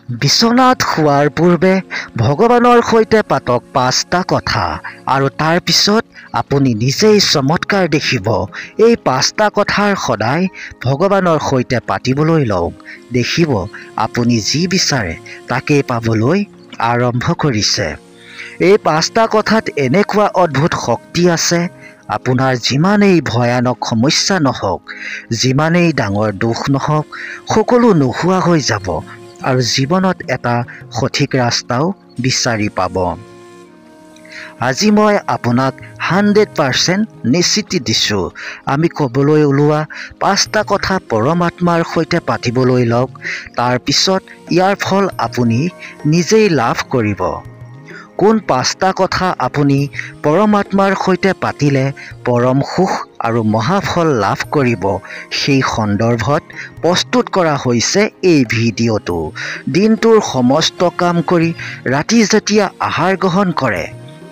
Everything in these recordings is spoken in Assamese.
বিছনাত শোৱাৰ পূৰ্বে ভগৱানৰ সৈতে পাতক 5টা কথা আৰু তাৰ পিছত আপুনি নিজেই চমৎকাৰ দেখিব। এই 5টা কথাৰ সদায় ভগৱানৰ সৈতে পাতিবলৈ লওক। দেখিব আপুনি যি বিচাৰে তাকেই পাবলৈ আৰম্ভ কৰিছে। এই 5টা কথাত এনেকুৱা অদ্ভুত শক্তি আছে, আপোনাৰ যিমানেই ভয়ানক সমস্যা নহওক, যিমানেই ডাঙৰ দুখ নহওক, সকলো নোহোৱা হৈ যাব আৰু জীৱনত এটা সঠিক ৰাস্তাও বিচাৰি পাব। আজি মই আপোনাক 100% নিশ্চিতি দিছোঁ। আমি ক'বলৈ ওলোৱা 5টা কথা পৰমাত্মাৰ সৈতে পাতিবলৈ লওক। তাৰ পিছত ইয়াৰ ফল আপুনি নিজেই লাভ কৰিব। কোন 5টা কথা আপুনি পৰমাত্মাৰ সৈতে পাতিলে পৰম সুখ আৰু মহাফল লাভ কৰিব, সেই সন্দৰ্ভত প্ৰস্তুত কৰা হৈছে এই ভিডিঅ'টো। দিনটোৰ সমস্ত কাম কৰি ৰাতি যেতিয়া আহাৰ গ্ৰহণ কৰে,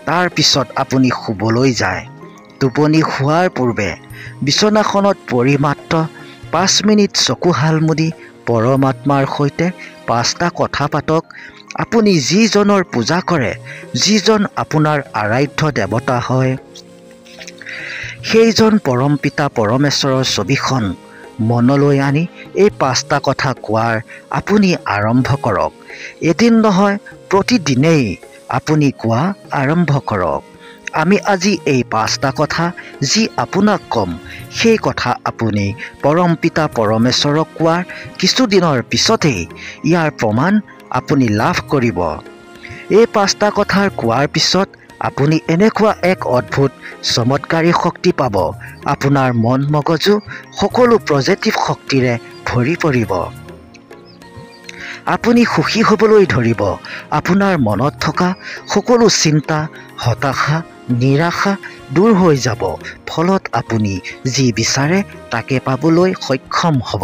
তাৰ পিছত আপুনি শুবলৈ যায়। টোপনি শোৱাৰ পূৰ্বে বিচনাখনত পৰি মাত্ৰ 5 মিনিট চকু হালমুদি পৰমাত্মাৰ সৈতে 5টা কথা পাতক। আপুনি যিজনৰ পূজা কৰে, যিজন আপোনাৰ আৰাধ্য দেৱতা হয়, সেইজন পৰম পিতা পৰমেশ্বৰৰ ছবিখন মনলৈ আনি এই 5টা কথা কোৱাৰ আপুনি আৰম্ভ কৰক। এদিন নহয়, প্ৰতিদিনেই আপুনি কোৱা আৰম্ভ কৰক। আমি আজি এই 5টা কথা যি আপোনাক ক'ম, সেই কথা আপুনি পৰম পিতা পৰমেশ্বৰক কোৱাৰ কিছুদিনৰ পিছতেই ইয়াৰ প্ৰমাণ আপুনি লাভ কৰিব। এই 5টা কথাৰ কোৱাৰ পিছত আপুনি এনেকুৱা এক অদ্ভুত চমৎকাৰী শক্তি পাব। আপোনাৰ মন মগজু সকলো পজিটিভ শক্তিৰে ভৰি পৰিব। আপুনি সুখী হ'বলৈ ধৰিব। আপোনাৰ মনত থকা সকলো চিন্তা, হতাশা, নিৰাশা দূৰ হৈ যাব। ফলত আপুনি যি বিচাৰে তাকে পাবলৈ সক্ষম হ'ব।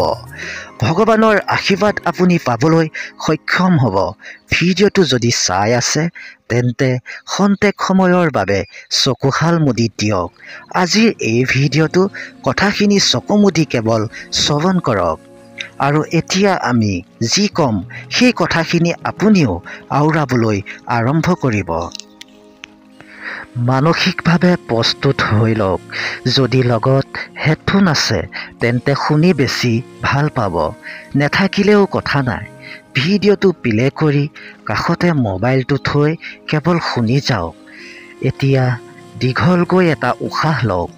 ভগৱানৰ আশীৰ্বাদ আপুনি পাবলৈ সক্ষম হ'ব। ভিডিঅ'টো যদি চাই আছে তেন্তে খন্তেক সময়ৰ বাবে চকুহাল মুদি দিয়ক। আজিৰ এই ভিডিঅ'টো কথাখিনি চকু মুদি কেৱল শ্ৰৱণ কৰক। আৰু এতিয়া আমি যি ক'ম সেই কথাখিনি আপুনিও আওৰাবলৈ আৰম্ভ কৰিব। মানসিকভাৱে প্ৰস্তুত হৈ লওক। যদি লগত হেডফোন আছে তেন্তে শুনি বেছি ভাল পাব। নেথাকিলেও কথা নাই, ভিডিঅ'টো প্লে' কৰি কাষতে মোবাইলটো থৈ কেৱল শুনি যাওক। এতিয়া দীঘলকৈ এটা উশাহ লওক।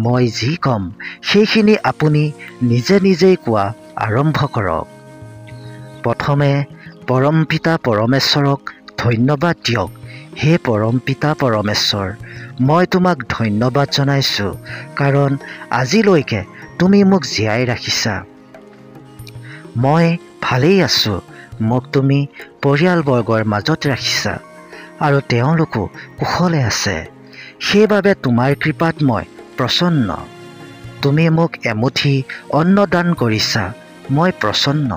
মই যি ক'ম সেইখিনি আপুনি নিজে নিজেই কোৱা আৰম্ভ কৰক। প্ৰথমে পৰম পিতা পৰমেশ্বৰক ধন্যবাদ দিয়ক। হে পৰম পিতা পৰমেশ্বৰ, মই তোমাক ধন্যবাদ জনাইছোঁ, কাৰণ আজিলৈকে তুমি মোক জীয়াই ৰাখিছা। মই ভালেই আছোঁ। মোক তুমি পৰিয়ালবৰ্গৰ মাজত ৰাখিছা আৰু তেওঁলোকো কুশলে আছে। সেইবাবে তোমাৰ কৃপাত মই প্ৰসন্ন। তুমি মোক এমুঠি অন্ন দান কৰিছা, মই প্ৰসন্ন।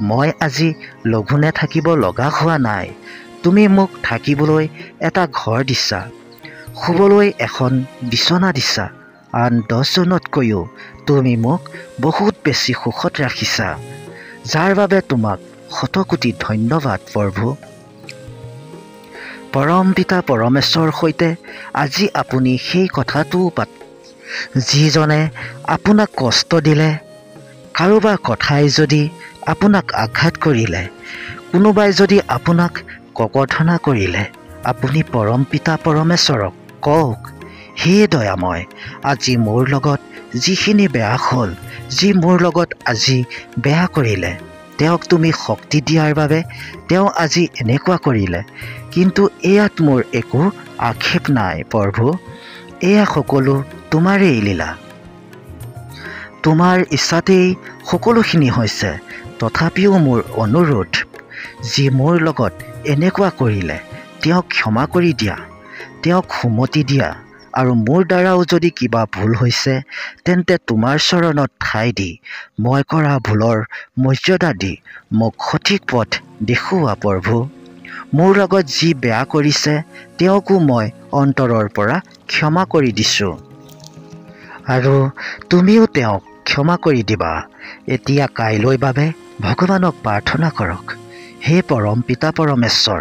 মই আজি লঘোণে থাকিব লগা হোৱা নাই। তুমি মোক থাকিবলৈ এটা ঘৰ দিছা, শুবলৈ এখন বিচনা দিছা। আন 10জনতকৈও তুমি মোক বহুত বেছি সুখত ৰাখিছা, যাৰ বাবে তোমাক শতকোটি ধন্যবাদ প্ৰভু। পৰম পিতা পৰমেশ্বৰৰ সৈতে আজি আপুনি সেই কথাটোও যিজনে আপোনাক কষ্ট দিলে, কাৰোবাৰ কথাই যদি আপোনাক আঘাত কৰিলে, কোনোবাই যদি আপোনাক ককৰ্থনা কৰিলে, আপুনি পৰম পিতা পৰমেশ্বৰক কওক, হে দয়াময়, আজি মোৰ লগত যিখিনি বেয়া হ'ল, যি মোৰ লগত আজি বেয়া কৰিলে, তেওঁক তুমি শক্তি দিয়াৰ বাবে তেওঁ আজি এনেকুৱা কৰিলে। কিন্তু এয়াত মোৰ একো আক্ষেপ নাই প্ৰভু। এয়া সকলো তোমাৰেই লীলা। তোমাৰ ইচ্ছাতেই সকলোখিনি হৈছে। তথাপিও মোৰ অনুৰোধ, যি মোৰ লগত এনেকুৱা কৰিলে তেওঁক ক্ষমা কৰি দিয়া, তেওঁক সুমতি দিয়া। আৰু মোৰ দ্বাৰাও যদি কিবা ভুল হৈছে তেন্তে তোমাৰ চৰণত ঠাই দি, মই কৰা ভুলৰ মৰ্যাদা দি মোক সঠিক পথ দেখুওৱা প্ৰভু। মোৰ লগত যি বেয়া কৰিছে তেওঁকো মই অন্তৰৰ পৰা ক্ষমা কৰি দিছোঁ, আৰু তুমিও তেওঁক ক্ষমা কৰি দিবা। এতিয়া কাইলৈ বাবে ভগৱানক প্ৰাৰ্থনা কৰক, হে পৰম পিতা পৰমেশ্বৰ,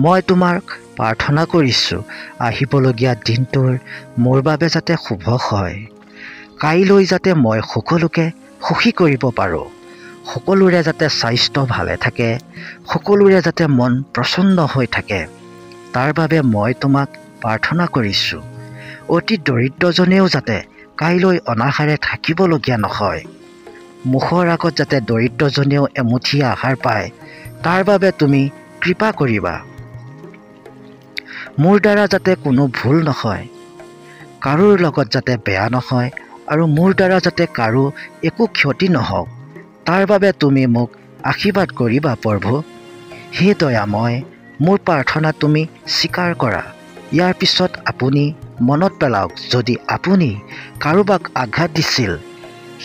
মই তোমাক প্ৰাৰ্থনা কৰিছোঁ আহিবলগীয়া দিনটোৰ মোৰ বাবে যাতে শুভ হয়। কাইলৈ যাতে মই সকলোকে সুখী কৰিব পাৰোঁ, সকলোৰে যাতে স্বাস্থ্য ভালে থাকে, সকলোৰে যাতে মন প্ৰসন্ন হৈ থাকে, তাৰ বাবে মই তোমাক প্ৰাৰ্থনা কৰিছোঁ। অতি দৰিদ্ৰজনেও যাতে কাইলৈ অনাহাৰে থাকিবলগীয়া নহয়, মুখৰ আগত যাতে দৰিদ্ৰজনেও এমুঠি আহাৰ পায়, তাৰ বাবে তুমি কৃপা কৰিবা। মোৰ দ্বাৰা যাতে কোনো ভুল নহয়, কাৰোৰ লগত যাতে বেয়া নহয়, আৰু মোৰ দ্বাৰা যাতে কাৰো একো ক্ষতি নহওক, তাৰ বাবে তুমি মোক আশীৰ্বাদ কৰিবা প্ৰভু। হে দয়াময়, মোৰ প্ৰাৰ্থনা তুমি স্বীকাৰ কৰা। ইয়াৰ পিছত আপুনি মনত পেলাওক, যদি আপুনি কাৰোবাক আঘাত দিছিল,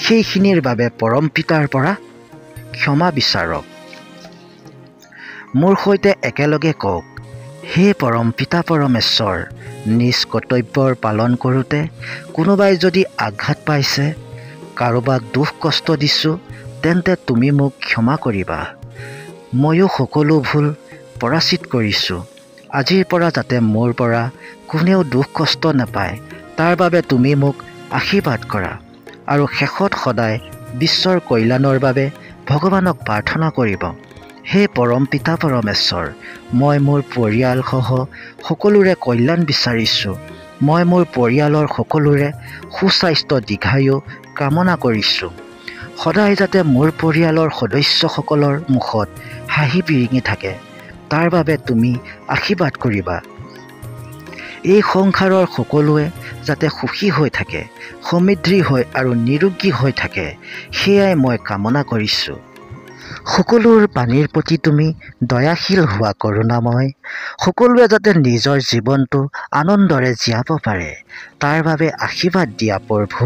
সেইখিনিৰ বাবে পৰম পিতাৰ পৰা ক্ষমা বিচাৰক। মোৰ সৈতে একেলগে কওক, হে পৰম পিতা পৰমেশ্বৰ, নিজ কৰ্তব্যৰ পালন কৰোঁতে কোনোবাই যদি আঘাত পাইছে, কাৰোবাক দুখ কষ্ট দিছোঁ, তেন্তে তুমি মোক ক্ষমা কৰিবা। ময়ো সকলো ভুল পৰাচিত কৰিছোঁ। আজিৰ পৰা যাতে মোৰ পৰা কোনেও দুখ কষ্ট নাপায়, তাৰ বাবে তুমি মোক আশীৰ্বাদ কৰা। আৰু শেষত সদায় বিশ্বৰ কল্যাণৰ বাবে ভগৱানক প্ৰাৰ্থনা কৰিব। হে পৰম পিতা পৰমেশ্বৰ, মই মোৰ পৰিয়ালসহ সকলোৰে কল্যাণ বিচাৰিছোঁ। মই মোৰ পৰিয়ালৰ সকলোৰে সুস্বাস্থ্য দীৰ্ঘায়ু কামনা কৰিছোঁ। সদায় যাতে মোৰ পৰিয়ালৰ সদস্যসকলৰ মুখত হাঁহি বিৰিঙি থাকে, তাৰ বাবে তুমি আশীৰ্বাদ কৰিবা। এই সংসাৰৰ সকলোৱে যাতে সুখী হৈ থাকে, সমৃদ্ধি হৈ আৰু নিৰোগী হৈ থাকে, সেয়াই মই কামনা কৰিছোঁ। সকলোৰ প্ৰাণীৰ প্ৰতি তুমি দয়াশীল হোৱা কৰোণাময়। সকলোৱে যাতে নিজৰ জীৱনটো আনন্দৰে জীয়াব পাৰে, তাৰ বাবে আশীৰ্বাদ দিয়া প্ৰভু।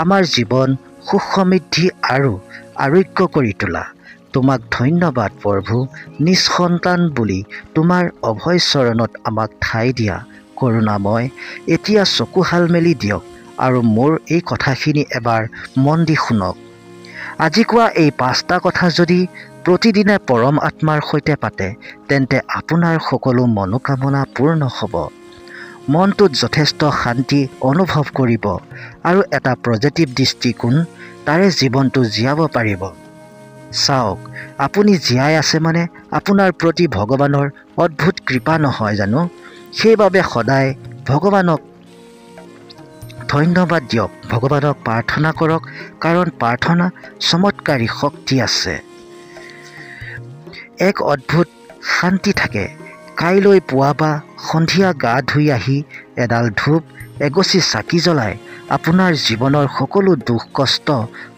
আমাৰ জীৱন সুখ সমৃদ্ধি আৰু আৰোগ্য কৰি তোলা। তোমাক ধন্যবাদ প্ৰভু। নিজ সন্তান বুলি তোমাৰ অভয় চৰণত আমাক ঠাই দিয়া কৰোণাময়। এতিয়া চকুহাল মেলি দিয়ক আৰু মোৰ এই কথাখিনি এবাৰ মন দি শুনক। আজি কোৱা এই 5টা কথা যদি প্ৰতিদিনে পৰম আত্মাৰ সৈতে পাতে, তেন্তে আপোনাৰ সকলো মনোকামনা পূৰ্ণ হ'ব। মনটোত যথেষ্ট শান্তি অনুভৱ কৰিব আৰু এটা পজিটিভ দৃষ্টিকোণ তাৰে জীৱনটো জীয়াব পাৰিব। চাওক, আপুনি জীয়াই আছে মানে আপোনাৰ প্ৰতি ভগৱানৰ অদ্ভুত কৃপা নহয় জানো? সেইবাবে সদায় ভগৱানক ধন্যবাদ দিয়ক, ভগৱানক প্ৰাৰ্থনা কৰক, কাৰণ প্ৰাৰ্থনা চমৎকাৰী শক্তি আছে। এক অদ্ভুত শান্তি থাকে। কাইলৈ পুৱা বা সন্ধিয়া গা ধুই আহি এডাল ধূপ, এগছি চাকি জ্বলাই আপোনাৰ জীৱনৰ সকলো দুখ কষ্ট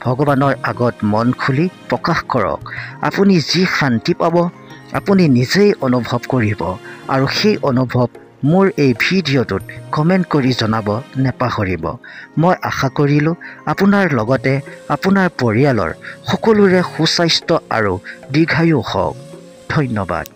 ভগৱানৰ আগত মন খুলি প্ৰকাশ কৰক। আপুনি যি শান্তি পাব, আপুনি নিজেই অনুভৱ কৰিব, আৰু সেই অনুভৱ মোৰ এই ভিডিঅ'টোত কমেণ্ট কৰি জনাব নেপাহৰিব। মই আশা কৰিলোঁ আপোনাৰ লগতে আপোনাৰ পৰিয়ালৰ সকলোৰে সুস্বাস্থ্য আৰু দীৰ্ঘায়ু হওক। ধন্যবাদ।